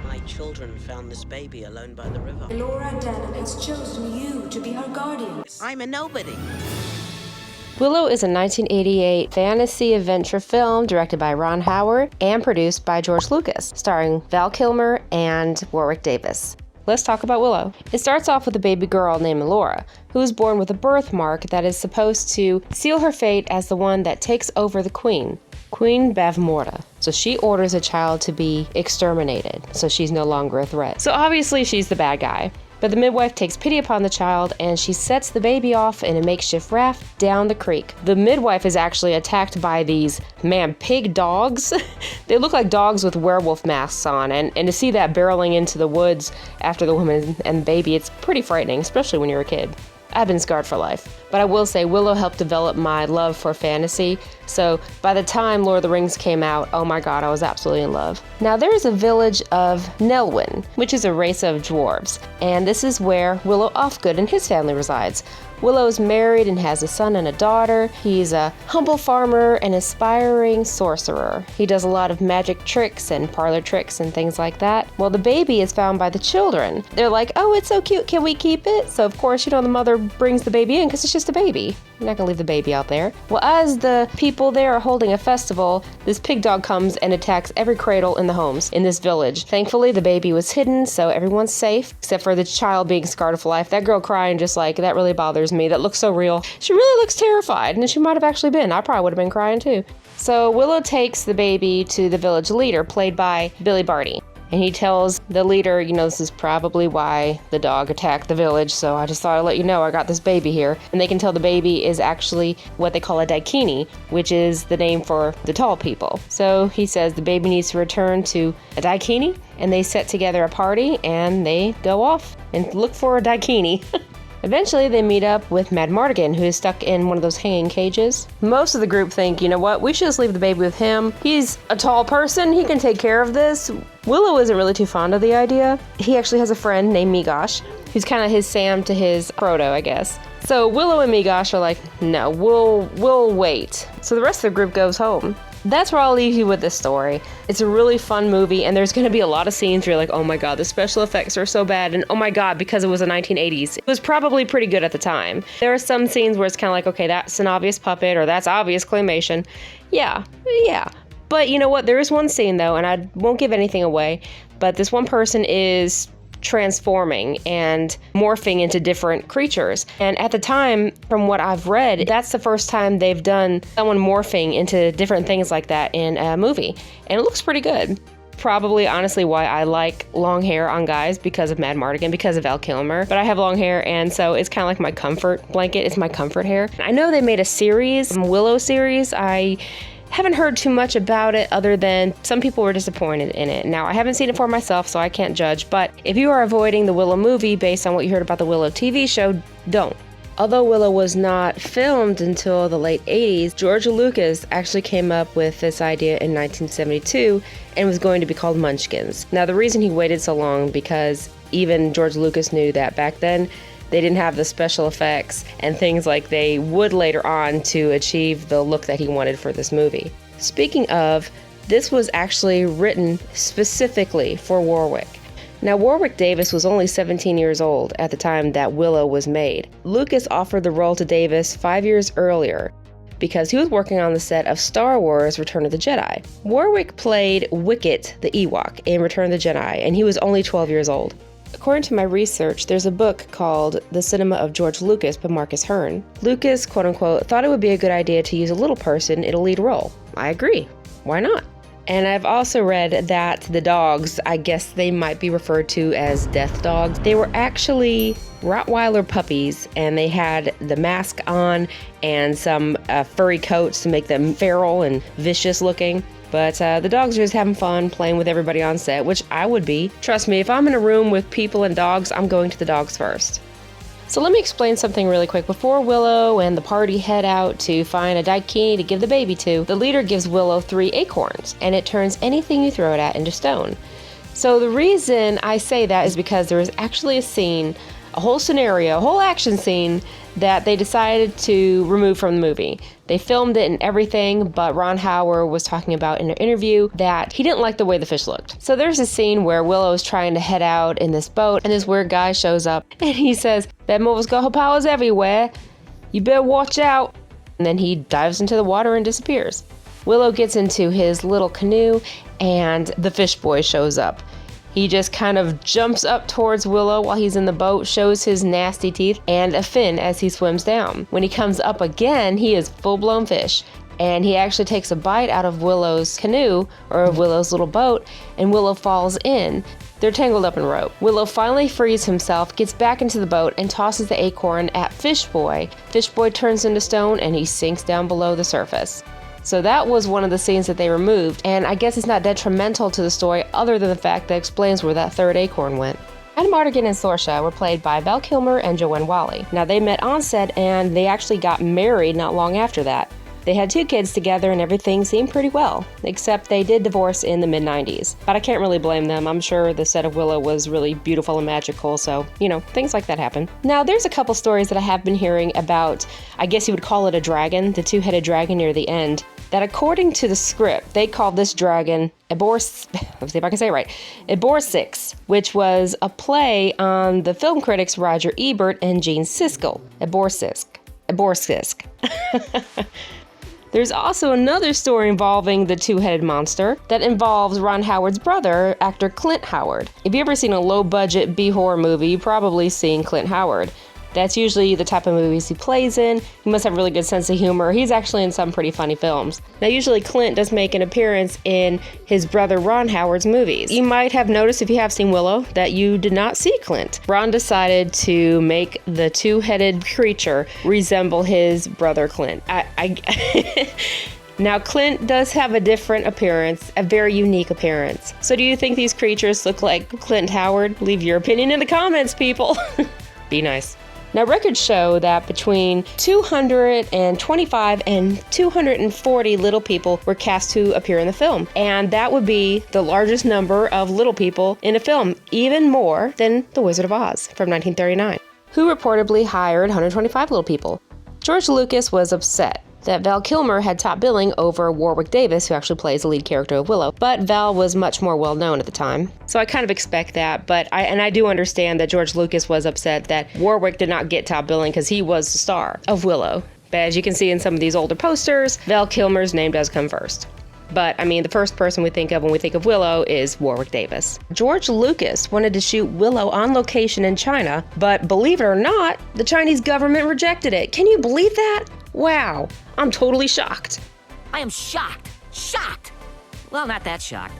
My children found this baby alone by the river. Elora Danan has chosen you to be her guardian. I'm a nobody. Willow is a 1988 fantasy adventure film directed by Ron Howard and produced by George Lucas, starring Val Kilmer and Warwick Davis. Let's talk about Willow. It starts off with a baby girl named Elora, who is born with a birthmark that is supposed to seal her fate as the one that takes over the Queen Bavmorda. So she orders a child to be exterminated, so she's no longer a threat. So obviously she's the bad guy. But the midwife takes pity upon the child and she sets the baby off in a makeshift raft down the creek. The midwife is actually attacked by these, pig dogs. They look like dogs with werewolf masks on, and to see that barreling into the woods after the woman and the baby, it's pretty frightening, especially when you're a kid. I've been scarred for life. But I will say Willow helped develop my love for fantasy, so by the time Lord of the Rings came out, oh my god, I was absolutely in love. Now there is a village of Nelwyn, which is a race of dwarves, and this is where Willow Ufgood and his family resides. Willow is married and has a son and a daughter. He's a humble farmer and aspiring sorcerer. He does a lot of magic tricks and parlor tricks and things like that. Well, the baby is found by the children. They're like, oh, it's so cute, can we keep it? So of course, the mother brings the baby in because it's just a baby. You're not gonna leave the baby out there. Well, as the people there are holding a festival, this pig dog comes and attacks every cradle in the homes in this village. Thankfully, the baby was hidden, so everyone's safe, except for the child being scarred for life. That girl crying just like, that really bothers me. That looks so real. She really looks terrified, and she might have actually been. I probably would have been crying too. So Willow takes the baby to the village leader, played by Billy Barty. And he tells the leader, this is probably why the dog attacked the village, so I just thought I'd let you know I got this baby here. And they can tell the baby is actually what they call a Daikini, which is the name for the tall people. So he says the baby needs to return to a Daikini, and they set together a party, and they go off and look for a Daikini. Eventually, they meet up with Mad Mardigan, who is stuck in one of those hanging cages. Most of the group think, you know what, we should just leave the baby with him. He's a tall person, he can take care of this. Willow isn't really too fond of the idea. He actually has a friend named Migosh, who's kind of his Sam to his Frodo, I guess. So Willow and Migosh are like, no, we'll wait. So the rest of the group goes home. That's where I'll leave you with this story. It's a really fun movie, and there's going to be a lot of scenes where you're like, oh my god, the special effects are so bad, and oh my god, because it was the 1980s. It was probably pretty good at the time. There are some scenes where it's kind of like, okay, that's an obvious puppet, or that's obvious claymation. Yeah. But you know what? There is one scene, though, and I won't give anything away, but this one person is transforming and morphing into different creatures. And at the time, from what I've read, that's the first time they've done someone morphing into different things like that in a movie. And it looks pretty good. Probably, honestly, why I like long hair on guys, because of Mad Mardigan, because of Val Kilmer. But I have long hair, and so it's kind of like my comfort blanket. It's my comfort hair. I know they made a series, Willow series. I haven't heard too much about it other than some people were disappointed in it. Now, I haven't seen it for myself, so I can't judge, but if you are avoiding the Willow movie based on what you heard about the Willow TV show, don't. Although Willow was not filmed until the late 80s, George Lucas actually came up with this idea in 1972 and was going to be called Munchkins. Now, the reason he waited so long because even George Lucas knew that back then they didn't have the special effects and things like they would later on to achieve the look that he wanted for this movie. Speaking of, this was actually written specifically for Warwick. Now, Warwick Davis was only 17 years old at the time that Willow was made. Lucas offered the role to Davis 5 years earlier because he was working on the set of Star Wars Return of the Jedi. Warwick played Wicket the Ewok in Return of the Jedi, and he was only 12 years old. According to my research, there's a book called The Cinema of George Lucas by Marcus Hearn. Lucas, quote-unquote, thought it would be a good idea to use a little person in a lead role. I agree. Why not? And I've also read that the dogs, I guess they might be referred to as death dogs. They were actually Rottweiler puppies, and they had the mask on and some furry coats to make them feral and vicious looking. But the dogs are just having fun playing with everybody on set, which I would be. Trust me, if I'm in a room with people and dogs, I'm going to the dogs first. So let me explain something really quick. Before Willow and the party head out to find a Daikini to give the baby to, the leader gives Willow 3 acorns, and it turns anything you throw it at into stone. So the reason I say that is because there is actually a scene a whole scenario, a whole action scene that they decided to remove from the movie. They filmed it and everything, but Ron Howard was talking about in an interview that he didn't like the way the fish looked. So there's a scene where Willow's trying to head out in this boat, and this weird guy shows up, and he says, "Bavmorda's got her powers everywhere. You better watch out." And then he dives into the water and disappears. Willow gets into his little canoe, and the fish boy shows up. He just kind of jumps up towards Willow while he's in the boat, shows his nasty teeth and a fin as he swims down. When he comes up again, he is full-blown fish. And he actually takes a bite out of Willow's canoe, or of Willow's little boat, and Willow falls in. They're tangled up in rope. Willow finally frees himself, gets back into the boat, and tosses the acorn at Fish Boy. Fish Boy turns into stone, and he sinks down below the surface. So that was one of the scenes that they removed, and I guess it's not detrimental to the story other than the fact that it explains where that third acorn went. Adam Artigan and Saoirse were played by Val Kilmer and Joanne Whalley. Now they met on set and they actually got married not long after that. They had 2 kids together and everything seemed pretty well, except they did divorce in the mid-90s. But I can't really blame them. I'm sure the set of Willow was really beautiful and magical, so, things like that happen. Now, there's a couple stories that I have been hearing about, I guess you would call it a dragon, the 2-headed dragon near the end, that according to the script, they called this dragon let's see if I can say it right, Eborsisk, which was a play on the film critics Roger Ebert and Gene Siskel. Eborsisk. There's also another story involving the 2-headed monster that involves Ron Howard's brother, actor Clint Howard. If you've ever seen a low-budget B-horror movie, you've probably seen Clint Howard. That's usually the type of movies he plays in. He must have a really good sense of humor. He's actually in some pretty funny films. Now, usually Clint does make an appearance in his brother Ron Howard's movies. You might have noticed, if you have seen Willow, that you did not see Clint. Ron decided to make the 2-headed creature resemble his brother Clint. Now, Clint does have a different appearance, a very unique appearance. So do you think these creatures look like Clint Howard? Leave your opinion in the comments, people. Be nice. Now, records show that between 225 and 240 little people were cast to appear in the film, and that would be the largest number of little people in a film, even more than The Wizard of Oz from 1939, who reportedly hired 125 little people. George Lucas was upset that Val Kilmer had top billing over Warwick Davis, who actually plays the lead character of Willow, but Val was much more well-known at the time. So I kind of expect that, but I do understand that George Lucas was upset that Warwick did not get top billing because he was the star of Willow. But as you can see in some of these older posters, Val Kilmer's name does come first. But, the first person we think of when we think of Willow is Warwick Davis. George Lucas wanted to shoot Willow on location in China, but believe it or not, the Chinese government rejected it. Can you believe that? Wow, I'm totally shocked. I am shocked. Shocked. Well, not that shocked.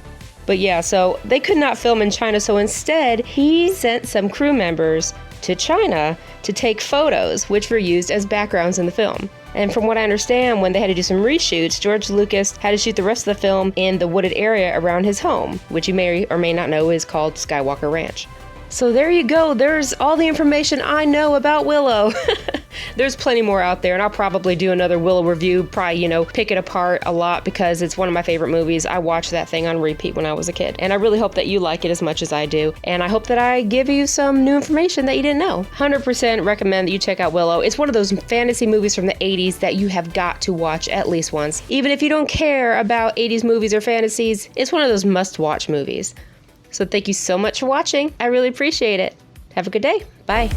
But yeah, so they could not film in China, so instead, he sent some crew members to China to take photos, which were used as backgrounds in the film. And from what I understand, when they had to do some reshoots, George Lucas had to shoot the rest of the film in the wooded area around his home, which you may or may not know is called Skywalker Ranch. So there you go. There's all the information I know about Willow. There's plenty more out there, and I'll probably do another Willow review, probably, pick it apart a lot because it's one of my favorite movies. I watched that thing on repeat when I was a kid, and I really hope that you like it as much as I do, and I hope that I give you some new information that you didn't know. 100% recommend that you check out Willow. It's one of those fantasy movies from the 80s that you have got to watch at least once. Even if you don't care about 80s movies or fantasies, it's one of those must-watch movies. So thank you so much for watching. I really appreciate it. Have a good day. Bye.